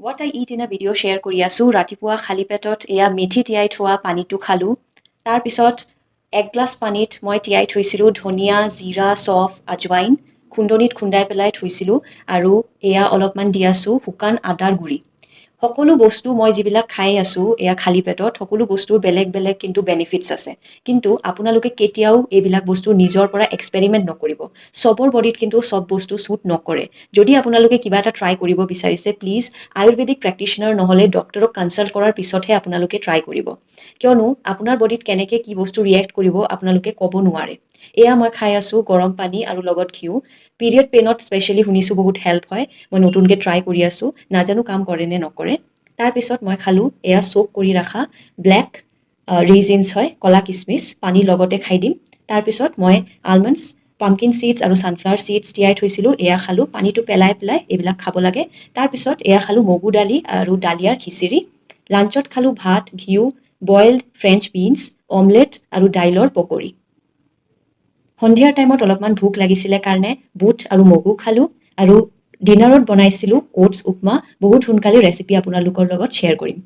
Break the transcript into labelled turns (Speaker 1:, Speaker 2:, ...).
Speaker 1: What I eat in a video share কৰি আছোঁ ৰাতিপুৱা খালী পেটত এয়া মেথি তিয়াই থোৱা পানীটো খালোঁ তাৰপিছত এক গ্লাছ পানীত মই তিয়াই থৈছিলোঁ ধনিয়া জিৰা চফ আজৱাইন খুন্দনিত খুন্দাই পেলাই থৈছিলোঁ আৰু এয়া অলপমান দি আছোঁ শুকান আদাৰ গুড়ি সকলো বস্তু মই যিবিলাক খাই আছোঁ এয়া খালী পেটত সকলো বস্তুৰ বেলেগ বেলেগ কিন্তু বেনিফিটছ আছে কিন্তু আপোনালোকে কেতিয়াও এইবিলাক বস্তু নিজৰ পৰা এক্সপেৰিমেণ্ট নকৰিব চবৰ বডিত কিন্তু চব বস্তু শ্বুট নকৰে যদি আপোনালোকে কিবা এটা ট্ৰাই কৰিব বিচাৰিছে প্লিজ আয়ুৰ্বেদিক প্ৰেক্টিশ্যনাৰ নহ'লে ডক্টৰক কনচাল্ট কৰাৰ পিছতহে আপোনালোকে ট্ৰাই কৰিব কিয়নো আপোনাৰ বডিত কেনেকৈ কি বস্তু ৰিয়েক্ট কৰিব আপোনালোকে ক'ব নোৱাৰে এয়া মই খাই আছোঁ গৰম পানী আৰু লগত ঘিউ পিৰিয়ড পেইনত স্পেচিয়েলি শুনিছোঁ বহুত হেল্প হয় মই নতুনকৈ ট্ৰাই কৰি আছোঁ নাজানো কাম কৰে নে নকৰে তাৰপিছত মই খালোঁ এয়া চ'ক কৰি ৰাখা ব্লেক ৰেজিনছ হয় কলা কিচমিচ পানী লগতে খাই দিম তাৰপিছত মই আলমণ্ডছ পামকিন চিডছ আৰু ছানফ্লাৱাৰ চিডছ তিয়াই থৈছিলোঁ এয়া খালোঁ পানীটো পেলাই পেলাই এইবিলাক খাব লাগে তাৰপিছত এয়া খালোঁ মগু দালি আৰু ডালিয়াৰ খিচিৰি লাঞ্চত খালোঁ ভাত ঘিউ বইলড ফ্ৰেঞ্চ বিনছ অমলেট আৰু দাইলৰ পকৰি সন্ধিয়াৰ টাইমত অলপমান ভোক লাগিছিলে কাৰণে বুট আৰু মগু খালোঁ আৰু ডিনাৰত বনাইছিলোঁ অ'টছ উপমা বহুত সোনকালে ৰেচিপি আপোনালোকৰ লগত শ্বেয়াৰ কৰিম